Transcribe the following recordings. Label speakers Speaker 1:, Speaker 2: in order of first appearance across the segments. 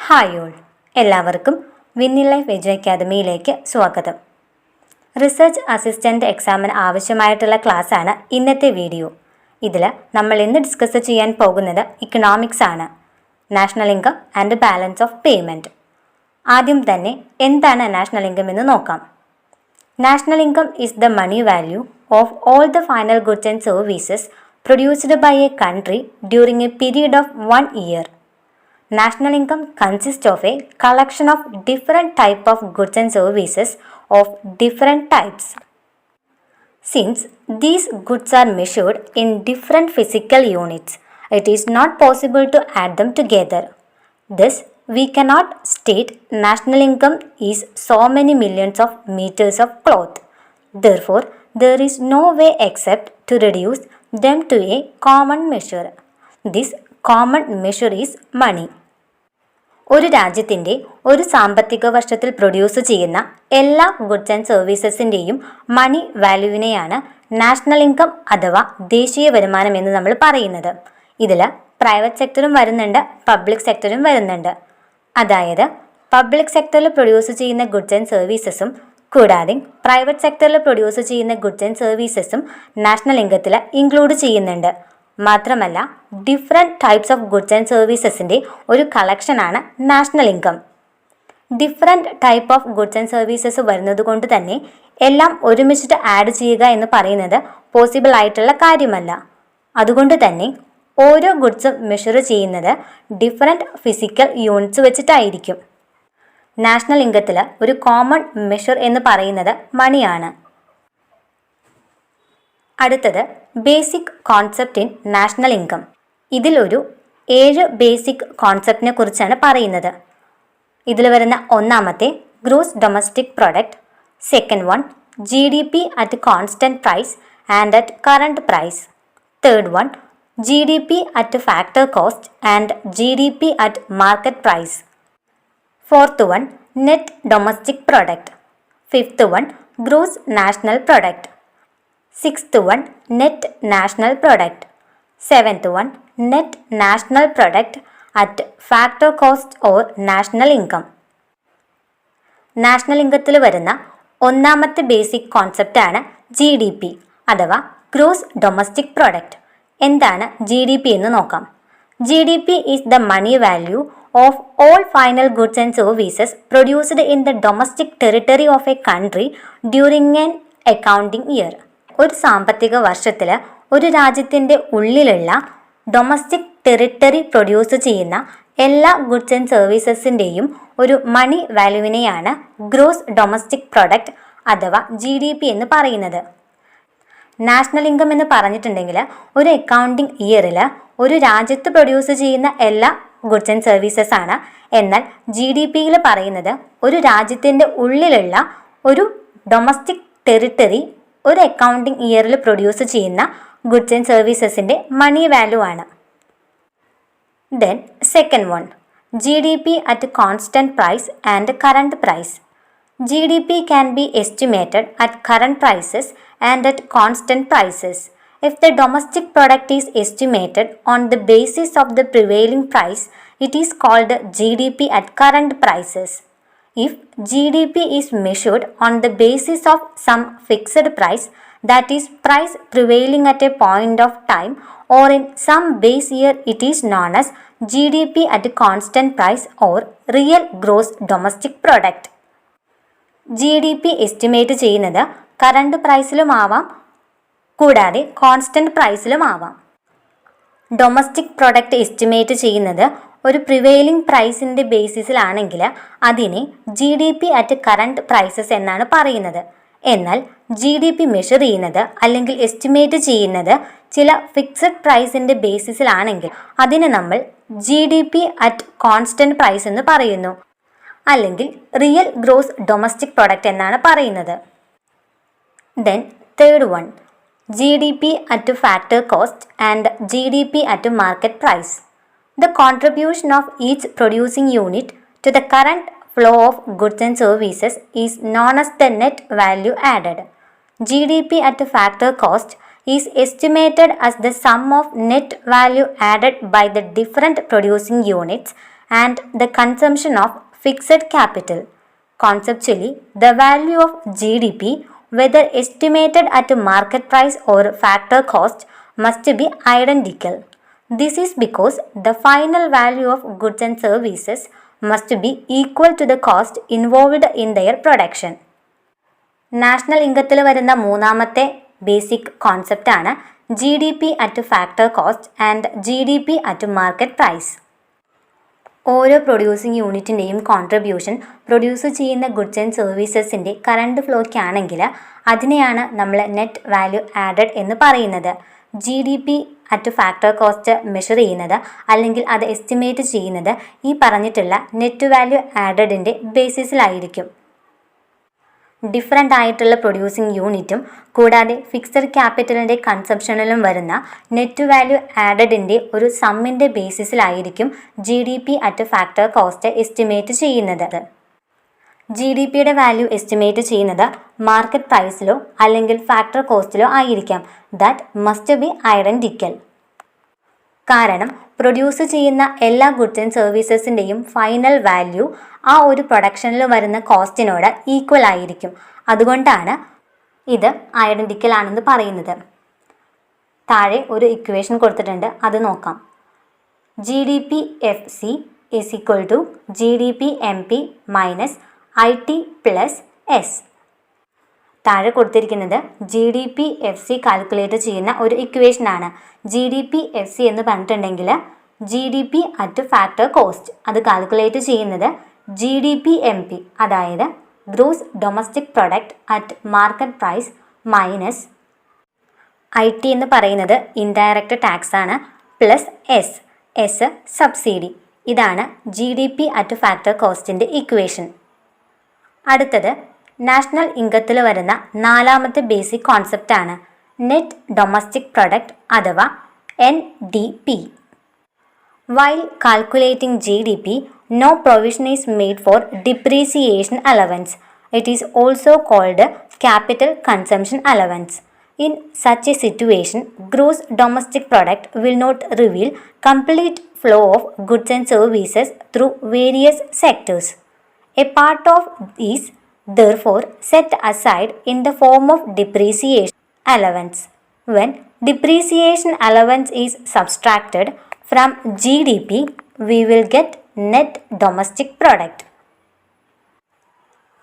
Speaker 1: Hi all, എല്ലാവർക്കും in LiFe EdU അക്കാദമിയിലേക്ക് സ്വാഗതം. Research assistant എക്സാമിന് ആവശ്യമായിട്ടുള്ള ക്ലാസ്സാണ് ഇന്നത്തെ വീഡിയോ. ഇതിൽ നമ്മൾ ഇന്ന് ഡിസ്കസ് ചെയ്യാൻ പോകുന്നത് ഇക്കണോമിക്സ് ആണ്, national income and balance of payment. ആദ്യം തന്നെ എന്താണ് നാഷണൽ ഇൻകം എന്ന് നോക്കാം. National income is the money value of all the final goods and services produced by a country during a period of 1 year. National income consists of a collection of different type of goods and services of different types. Since these goods are measured in different physical units, it is not possible to add them together. Thus, we cannot state national income is so many millions of meters of cloth. Therefore, there is no way except to reduce them to a common measure. This common measure is money. ഒരു രാജ്യത്തിൻ്റെ ഒരു സാമ്പത്തിക വർഷത്തിൽ produce ചെയ്യുന്ന എല്ലാ goods and സർവീസസിൻ്റെയും money വാല്യൂവിനെയാണ് national income അഥവാ ദേശീയ വരുമാനം എന്ന് നമ്മൾ പറയുന്നത്. ഇതിൽ പ്രൈവറ്റ് സെക്ടറും വരുന്നുണ്ട്, പബ്ലിക് സെക്ടറും വരുന്നുണ്ട്. അതായത് പബ്ലിക് സെക്ടറിൽ പ്രൊഡ്യൂസ് ചെയ്യുന്ന ഗുഡ്സ് ആൻഡ് സർവീസസും കൂടാതെ പ്രൈവറ്റ് സെക്ടറിൽ പ്രൊഡ്യൂസ് ചെയ്യുന്ന ഗുഡ്സ് ആൻഡ് സർവീസസും നാഷണൽ ഇൻകത്തിൽ ഇൻക്ലൂഡ് ചെയ്യുന്നുണ്ട്. മാത്രമല്ല different types of goods and സർവീസസിൻ്റെ ഒരു കളക്ഷനാണ് national income. Different type of goods and services വരുന്നത് കൊണ്ട് തന്നെ എല്ലാം ഒരുമിച്ചിട്ട് ആഡ് ചെയ്യുക എന്ന് പറയുന്നത് പോസിബിൾ ആയിട്ടുള്ള കാര്യമല്ല. അതുകൊണ്ട് തന്നെ ഓരോ ഗുഡ്സും മെഷർ ചെയ്യുന്നത് ഡിഫറെൻറ്റ് ഫിസിക്കൽ യൂണിറ്റ്സ് വെച്ചിട്ടായിരിക്കും. നാഷണൽ ഇൻകത്തിൽ ഒരു കോമൺ മെഷർ എന്ന് പറയുന്നത് മണിയാണ്. അടുത്തത് basic concept in national income. ഇതിലൊരു 7 ബേസിക് കോൺസെപ്റ്റിനെ കുറിച്ചാണ് പറയുന്നത്. ഇതിൽ വരുന്ന ഒന്നാമത്തെ gross domestic product, second one GDP at constant price and at current price, third one GDP at factor cost and GDP at market price, fourth one net domestic product, fifth one gross national product, sixth one net national product, seventh one net national product at factor cost or national income. National ഇൻകത്തിൽ വരുന്ന ഒന്നാമത്തെ basic കോൺസെപ്റ്റാണ് GDP അഥവാ gross domestic product. എന്താണ് GDP എന്ന് നോക്കാം. GDP is the money value of all final goods and services produced in the domestic territory of a country during an accounting year. ഒരു സാമ്പത്തിക വർഷത്തിൽ ഒരു രാജ്യത്തിൻ്റെ ഉള്ളിലുള്ള ഡൊമസ്റ്റിക് ടെറിട്ടറി പ്രൊഡ്യൂസ് ചെയ്യുന്ന എല്ലാ ഗുഡ്സ് ആൻഡ് സർവീസസിൻ്റെയും ഒരു മണി വാല്യൂവിനെയാണ് ഗ്രോസ് ഡൊമസ്റ്റിക് പ്രൊഡക്റ്റ് അഥവാ GDP എന്ന് പറയുന്നത്. നാഷണൽ ഇൻകം എന്ന് പറഞ്ഞിട്ടുണ്ടെങ്കിൽ ഒരു അക്കൗണ്ടിംഗ് ഇയറിൽ ഒരു രാജ്യത്ത് പ്രൊഡ്യൂസ് ചെയ്യുന്ന എല്ലാ ഗുഡ്സ് ആൻഡ് സർവീസസ് ആണ്. എന്നാൽ GDPയിൽ പറയുന്നത് ഒരു രാജ്യത്തിൻ്റെ ഉള്ളിലുള്ള ഒരു ഡൊമസ്റ്റിക് ടെറിട്ടറി ഒരു അക്കൗണ്ടിംഗ് ഇയറിൽ പ്രൊഡ്യൂസ് ചെയ്യുന്ന ഗുഡ്സ് ആൻഡ് സർവീസസിൻ്റെ മണി വാല്യൂ ആണ്. Then second one GDP at constant price and current price. GDP can be estimated at current prices and at constant prices. If the domestic product is estimated on the basis of the prevailing price, it is called GDP at current prices. If GDP is measured on the basis of some fixed price, that is price prevailing at a point of time or in some base year, it is known as GDP at constant price or real gross domestic product. GDP estimate ചെയ്യുന്നത് current പ്രൈസിലും ആവാം, കൂടാതെ constant പ്രൈസിലും ആവാം. Domestic product estimate ചെയ്യുന്നത് ഒരു prevailing പ്രൈസിൻ്റെ ബേസിസിലാണെങ്കിൽ അതിനെ GDP at current prices എന്നാണ് പറയുന്നത്. എന്നാൽ GDP മെഷർ ചെയ്യുന്നത് അല്ലെങ്കിൽ എസ്റ്റിമേറ്റ് ചെയ്യുന്നത് ചില ഫിക്സഡ് പ്രൈസിൻ്റെ ബേസിസിലാണെങ്കിൽ അതിനെ നമ്മൾ GDP അറ്റ് കോൺസ്റ്റൻറ്റ് പ്രൈസ് എന്ന് പറയുന്നു, അല്ലെങ്കിൽ റിയൽ ഗ്രോസ് ഡൊമസ്റ്റിക് പ്രൊഡക്റ്റ് എന്നാണ് പറയുന്നത്. Then third one GDP at factor cost and GDP at market price. The contribution of each producing unit to the current flow of goods and services is known as the net value added. GDP at factor cost is estimated as the sum of net value added by the different producing units and the consumption of fixed capital. Conceptually, the value of GDP, whether estimated at market price or factor cost, must be identical. This is because the final value of goods and services must be equal to the cost involved in their production. National ഇൻകത്തിൽ വരുന്ന മൂന്നാമത്തെ basic കോൺസെപ്റ്റാണ് GDP at factor cost and GDP at market price. ഓരോ producing യൂണിറ്റിൻ്റെയും contribution produce ചെയ്യുന്ന goods and സർവീസസിൻ്റെ current ഫ്ലോയ്ക്കാണെങ്കിൽ അതിനെയാണ് നമ്മൾ നെറ്റ് വാല്യൂ ആഡഡ് എന്ന് പറയുന്നത്. GDP at factor cost measure ചെയ്യുന്നത് അല്ലെങ്കിൽ അത് എസ്റ്റിമേറ്റ് ചെയ്യുന്നത് ഈ പറഞ്ഞിട്ടുള്ള നെറ്റ് വാല്യൂ ആഡഡിൻ്റെ ബേസിസിലായിരിക്കും. ഡിഫറൻ്റ് ആയിട്ടുള്ള പ്രൊഡ്യൂസിങ് യൂണിറ്റും കൂടാതെ ഫിക്സഡ് ക്യാപിറ്റലിൻ്റെ കൺസംഷനിലും വരുന്ന നെറ്റ് വാല്യൂ ആഡഡിൻ്റെ ഒരു സമ്മിൻ്റെ ബേസിസിലായിരിക്കും GDP at factor cost estimate ചെയ്യുന്നത്. GDPയുടെ വാല്യൂ എസ്റ്റിമേറ്റ് ചെയ്യുന്നത് മാർക്കറ്റ് പ്രൈസിലോ അല്ലെങ്കിൽ ഫാക്ടർ കോസ്റ്റിലോ ആയിരിക്കാം. That must be identical. കാരണം പ്രൊഡ്യൂസ് ചെയ്യുന്ന എല്ലാ ഗുഡ്സ് ആൻഡ് സർവീസസിൻ്റെയും ഫൈനൽ വാല്യൂ ആ ഒരു പ്രൊഡക്ഷനിൽ വരുന്ന കോസ്റ്റിനോട് ഈക്വൽ ആയിരിക്കും. അതുകൊണ്ടാണ് ഇത് ഐഡൻറ്റിക്കൽ ആണെന്ന് പറയുന്നത്. താഴെ ഒരു ഇക്വേഷൻ കൊടുത്തിട്ടുണ്ട്, അത് നോക്കാം. GDP-FC is equal to GDP-MP minus IT plus S. താഴെ കൊടുത്തിരിക്കുന്നത് GDP-FC കാൽക്കുലേറ്റ് ചെയ്യുന്ന ഒരു ഇക്വേഷനാണ്. GDP-FC എന്ന് പറഞ്ഞിട്ടുണ്ടെങ്കിൽ GDP അറ്റ് ഫാക്ടർ കോസ്റ്റ് അത് കാൽക്കുലേറ്റ് ചെയ്യുന്നത് GDP-MP, അതായത് gross domestic product at market price minus IT എന്ന് പറയുന്നത് ഇൻഡയറക്റ്റ് ടാക്സ് ആണ്, പ്ലസ് എസ് സബ്സിഡി. ഇതാണ് GDP അറ്റ് ഫാക്ടർ കോസ്റ്റിൻ്റെ ഇക്വേഷൻ. അടുത്തത് നാഷണൽ ഇൻകത്തിൽ വരുന്ന നാലാമത്തെ ബേസിക് കോൺസെപ്റ്റാണ് നെറ്റ് ഡൊമസ്റ്റിക് പ്രൊഡക്റ്റ് അഥവാ NDP. While calculating GDP, no provision is made for depreciation allowance. It is also called capital consumption allowance. In such a situation, gross domestic product will not reveal complete flow of goods and services through various sectors. A part of is therefore set aside in the form of depreciation allowance. When depreciation allowance is subtracted from GDP, we will get net domestic product.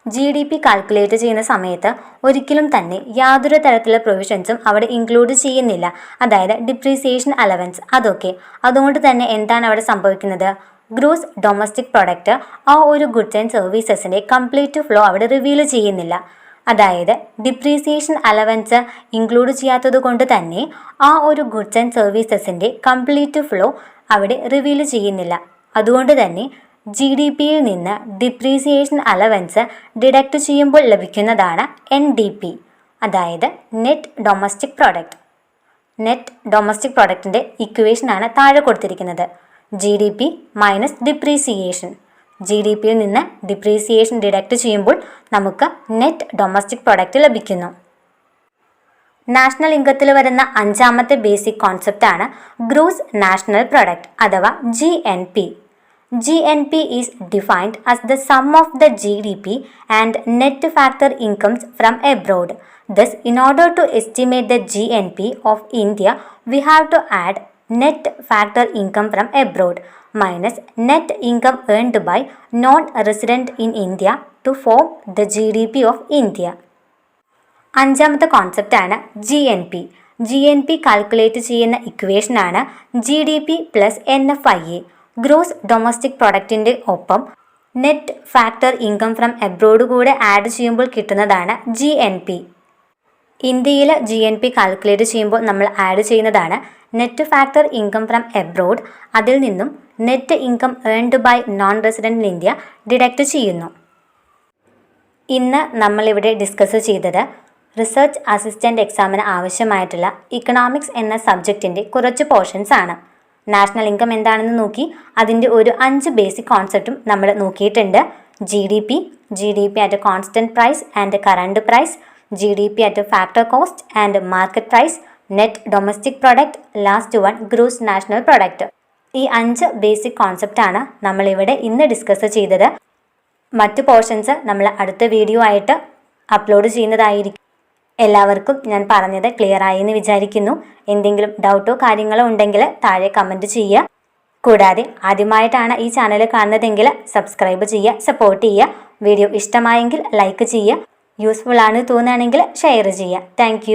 Speaker 1: GDP calculate ചെയ്യുന്ന സമയത്ത് ഒരിക്കലും തന്നെ യാതൊരു തരത്തിലുള്ള പ്രൊവിഷൻസും അവിടെ include ചെയ്യുന്നില്ല, അതായത് depreciation allowance അതൊക്കെ. അതുകൊണ്ട് തന്നെ എന്താണ് അവിടെ സംഭവിക്കുന്നത്? ഗ്രോസ് ഡൊമസ്റ്റിക് പ്രൊഡക്റ്റ് ആ ഒരു ഗുഡ്സ് ആൻഡ് സർവീസസിൻ്റെ കംപ്ലീറ്റ് ഫ്ലോ അവിടെ റിവീൽ ചെയ്യുന്നില്ല. അതായത് ഡിപ്രീസിയേഷൻ അലവൻസ് ഇൻക്ലൂഡ് ചെയ്യാത്തത് കൊണ്ട് തന്നെ ആ ഒരു ഗുഡ്സ് ആൻഡ് സർവീസസിൻ്റെ കംപ്ലീറ്റ് ഫ്ലോ അവിടെ റിവീൽ ചെയ്യുന്നില്ല. അതുകൊണ്ട് തന്നെ GDPയിൽ നിന്ന് ഡിപ്രീസിയേഷൻ അലവൻസ് ഡിഡക്റ്റ് ചെയ്യുമ്പോൾ ലഭിക്കുന്നതാണ് NDP, അതായത് net domestic product. Net domestic പ്രൊഡക്റ്റിൻ്റെ ഇക്വേഷനാണ് താഴെ കൊടുത്തിരിക്കുന്നത്. GDP minus depreciation. GDPയിൽ നിന്ന് ഡിപ്രീസിയേഷൻ ഡിഡക്റ്റ് ചെയ്യുമ്പോൾ നമുക്ക് നെറ്റ് ഡൊമസ്റ്റിക് പ്രൊഡക്റ്റ് ലഭിക്കുന്നു. നാഷണൽ ഇൻകത്തിൽ വരുന്ന അഞ്ചാമത്തെ ബേസിക് കോൺസെപ്റ്റാണ് ഗ്രോസ് നാഷണൽ പ്രൊഡക്റ്റ് അഥവാ GNP. GNP is defined as the sum of the GDP and net factor incomes from abroad. Thus, in order to estimate the GNP of India, we have to add net factor income from abroad minus net income earned by non-resident in India to form the GDP of India. അഞ്ചാമത്തെ കോൺസെപ്റ്റാണ് GNP calculate ചെയ്യുന്ന ഇക്വേഷനാണ് GDP plus NFIA. Gross domestic പ്രൊഡക്റ്റിൻ്റെ ഒപ്പം net factor income from abroad കൂടെ add ചെയ്യുമ്പോൾ കിട്ടുന്നതാണ് GNP. ഇന്ത്യയിൽ GNP calculate ചെയ്യുമ്പോൾ നമ്മൾ ആഡ് ചെയ്യുന്നതാണ് net factor income from abroad. അതിൽ നിന്നും net income earned by non resident in India deduct ചെയ്യുന്നു. ഇന്ന് നമ്മളിവിടെ ഡിസ്കസ് ചെയ്തത് റിസർച്ച് അസിസ്റ്റൻ്റ് എക്സാമിന് ആവശ്യമായിട്ടുള്ള ഇക്കണോമിക്സ് എന്ന സബ്ജക്റ്റിൻ്റെ കുറച്ച് പോർഷൻസ് ആണ്. നാഷണൽ ഇൻകം എന്താണെന്ന് നോക്കി, അതിൻ്റെ ഒരു 5 ബേസിക് കോൺസെപ്റ്റും നമ്മൾ നോക്കിയിട്ടുണ്ട്. GDP at constant price and current price, GDP at factor cost and market price, net domestic product, last one gross national product. ഈ 5 ബേസിക് കോൺസെപ്റ്റാണ് നമ്മളിവിടെ ഇന്ന് ഡിസ്കസ് ചെയ്തത്. മറ്റു പോർഷൻസ് നമ്മൾ അടുത്ത വീഡിയോ ആയിട്ട് അപ്ലോഡ് ചെയ്യുന്നതായിരിക്കും. എല്ലാവർക്കും ഞാൻ പറഞ്ഞത് ക്ലിയർ ആയി എന്ന് വിചാരിക്കുന്നു. എന്തെങ്കിലും ഡൗട്ടോ കാര്യങ്ങളോ ഉണ്ടെങ്കിൽ താഴെ കമൻറ്റ് ചെയ്യുക. കൂടാതെ ആദ്യമായിട്ടാണ് ഈ ചാനൽ കാണുന്നതെങ്കിൽ സബ്സ്ക്രൈബ് ചെയ്യുക, സപ്പോർട്ട് ചെയ്യുക. വീഡിയോ ഇഷ്ടമായെങ്കിൽ ലൈക്ക് ചെയ്യുക. യൂസ്ഫുൾ ആണ് തോന്നുകയാണെങ്കിൽ ഷെയർ ചെയ്യുക. താങ്ക്